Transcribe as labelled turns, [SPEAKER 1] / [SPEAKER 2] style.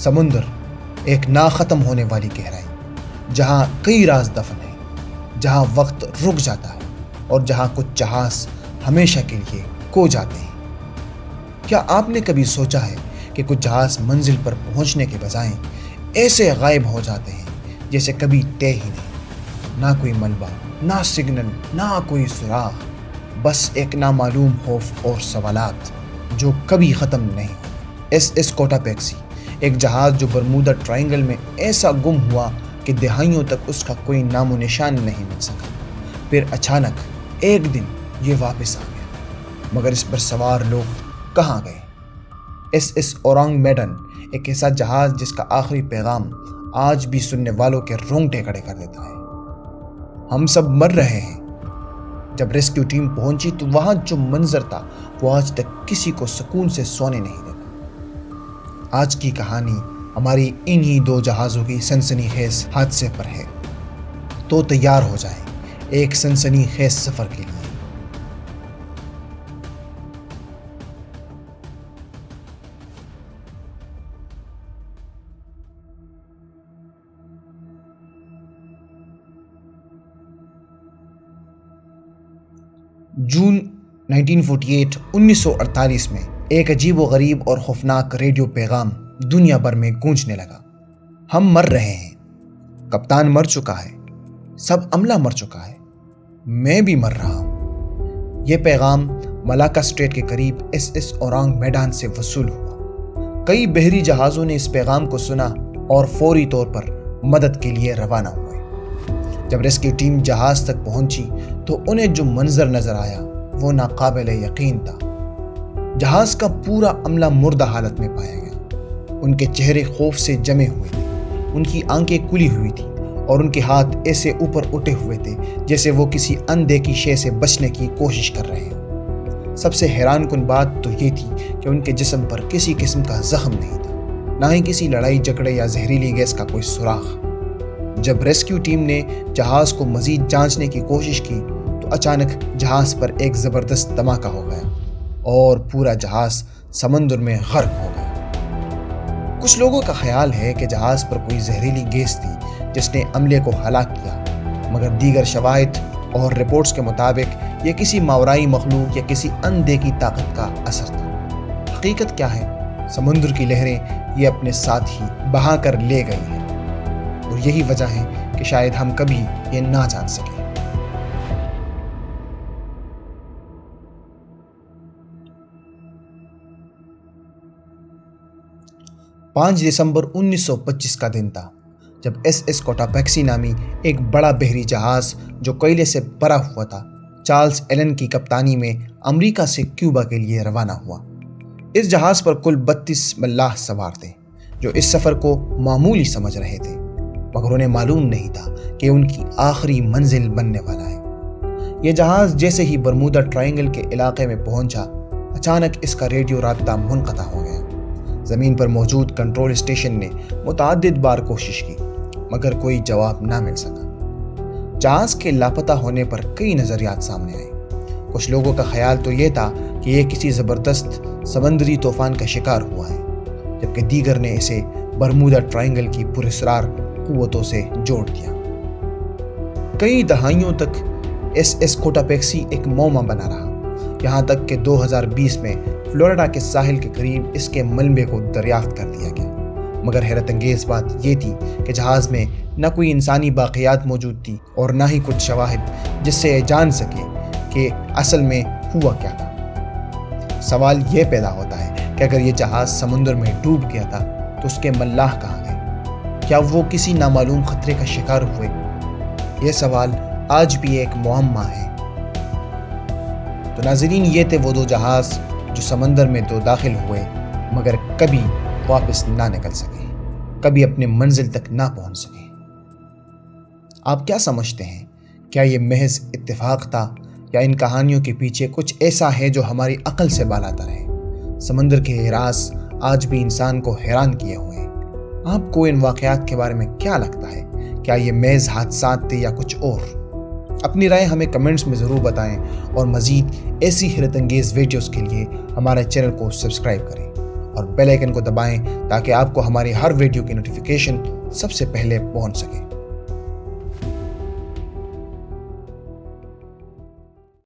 [SPEAKER 1] سمندر ایک نا ختم ہونے والی گہرائی، جہاں کئی راز دفن ہیں، جہاں وقت رک جاتا ہے اور جہاں کچھ جہاز ہمیشہ کے لیے کھو جاتے ہیں۔ کیا آپ نے کبھی سوچا ہے کہ کچھ جہاز منزل پر پہنچنے کے بجائے ایسے غائب ہو جاتے ہیں جیسے کبھی طے ہی نہیں؟ نہ کوئی ملبہ، نہ سگنل، نہ کوئی سراغ، بس ایک نامعلوم خوف اور سوالات جو کبھی ختم نہیں ہوئے۔ ایس کوٹاپیکسی، ایک جہاز جو برمودا ٹرائنگل میں ایسا گم ہوا کہ دہائیوں تک اس کا کوئی نام و نشان نہیں مل سکا۔ پھر اچانک ایک دن یہ واپس آ گیا، مگر اس پر سوار لوگ کہاں گئے؟ ایس اورانگ میڈن، ایک ایسا جہاز جس کا آخری پیغام آج بھی سننے والوں کے رونگٹے کھڑے کر دیتا ہے۔ ہم سب مر رہے ہیں۔ جب ریسکیو ٹیم پہنچی تو وہاں جو منظر تھا وہ آج تک کسی کو سکون سے سونے نہیں دیتا۔ آج کی کہانی ہماری انہی 2 جہازوں کی سنسنی خیز حادثے پر ہے، تو تیار ہو جائیں ایک سنسنی خیز سفر کے لیے۔ جون 1948 میں ایک عجیب و غریب اور خوفناک ریڈیو پیغام دنیا بھر میں گونجنے لگا۔ ہم مر رہے ہیں، کپتان مر چکا ہے، سب عملہ مر چکا ہے، میں بھی مر رہا ہوں۔ یہ پیغام ملاکا اسٹریٹ کے قریب ایس اورانگ میدان سے وصول ہوا۔ کئی بحری جہازوں نے اس پیغام کو سنا اور فوری طور پر مدد کے لیے روانہ ہوئے۔ جب ریسکیو ٹیم جہاز تک پہنچی تو انہیں جو منظر نظر آیا وہ ناقابل یقین تھا۔ جہاز کا پورا عملہ مردہ حالت میں پایا گیا۔ ان کے چہرے خوف سے جمے ہوئے تھے، ان کی آنکھیں کھلی ہوئی تھی اور ان کے ہاتھ ایسے اوپر اٹھے ہوئے تھے جیسے وہ کسی اندیکھی شے سے بچنے کی کوشش کر رہے ہیں۔ سب سے حیران کن بات تو یہ تھی کہ ان کے جسم پر کسی قسم کا زخم نہیں تھا، نہ ہی کسی لڑائی جھگڑے یا زہریلی گیس کا کوئی سراغ۔ جب ریسکیو ٹیم نے جہاز کو مزید جانچنے کی کوشش کی تو اچانک جہاز پر ایک زبردست دھماکہ ہو گیا اور پورا جہاز سمندر میں غرق ہو گیا۔ کچھ لوگوں کا خیال ہے کہ جہاز پر کوئی زہریلی گیس تھی جس نے عملے کو ہلاک کیا، مگر دیگر شواہد اور رپورٹس کے مطابق یہ کسی ماورائی مخلوق یا کسی اندیکھی طاقت کا اثر تھا۔ حقیقت کیا ہے؟ سمندر کی لہریں یہ اپنے ساتھ ہی بہا کر لے گئی ہیں، اور یہی وجہ ہے کہ شاید ہم کبھی یہ نہ جان سکیں۔ دسمبر 1925 کا دن تھا جب ایس کوٹاپیکسی نامی ایک بڑا بحری جہاز جو کوئلے سے بھرا ہوا تھا چارلس ایلن کی کپتانی میں امریکہ سے کیوبا کے لیے روانہ ہوا۔ اس جہاز پر کل 32 ملاح سوار تھے جو اس سفر کو معمولی سمجھ رہے تھے، مگر انہیں معلوم نہیں تھا کہ ان کی آخری منزل بننے والا ہے۔ یہ جہاز جیسے ہی برمودا ٹرائنگل کے علاقے میں پہنچا، اچانک اس کا ریڈیو رابطہ منقطع ہو گیا۔ زمین پر موجود کنٹرول اسٹیشن نے متعدد بار کوشش کی، مگر کوئی جواب نہ مل سکا۔ جہاز کے لاپتہ ہونے پر کئی نظریات سامنے آئے۔ کچھ لوگوں کا خیال تو یہ تھا کہ یہ کسی زبردست سمندری طوفان کا شکار ہوا ہے، جبکہ دیگر نے اسے برمودا ٹرائنگل کی پراسرار قوتوں سے جوڑ دیا۔ کئی دہائیوں تک ایس کوٹاپیکسی ایک معمہ بنا رہا، یہاں تک کہ 2020 میں فلوریڈا کے ساحل کے قریب اس کے ملبے کو دریافت کر لیا گیا۔ مگر حیرت انگیز بات یہ تھی کہ جہاز میں نہ کوئی انسانی باقیات موجود تھی اور نہ ہی کچھ شواہد جس سے یہ جان سکے کہ اصل میں ہوا کیا تھا۔ سوال یہ پیدا ہوتا ہے کہ اگر یہ جہاز سمندر میں ڈوب گیا تھا تو اس کے ملاح کہاں گئے؟ کیا وہ کسی نامعلوم خطرے کا شکار ہوئے؟ یہ سوال آج بھی ایک معمہ ہے۔ تو ناظرین، یہ تھے وہ 2 جہاز جو سمندر میں تو داخل ہوئے مگر کبھی واپس نہ نکل سکے، کبھی اپنے منزل تک نہ پہنچ سکے۔ آپ کیا سمجھتے ہیں؟ کیا یہ محض اتفاق تھا یا ان کہانیوں کے پیچھے کچھ ایسا ہے جو ہماری عقل سے بالاتر ہے؟ سمندر کے راز آج بھی انسان کو حیران کیے ہوئے ہیں۔ آپ کو ان واقعات کے بارے میں کیا لگتا ہے؟ کیا یہ محض حادثات تھے یا کچھ اور؟ اپنی رائے ہمیں کمنٹس میں ضرور بتائیں اور مزید ایسی حیرت انگیز ویڈیوز کے لیے ہمارے چینل کو سبسکرائب کریں اور بیل آئکن کو دبائیں تاکہ آپ کو ہماری ہر ویڈیو کی نوٹیفیکیشن سب سے پہلے پہنچ سکے۔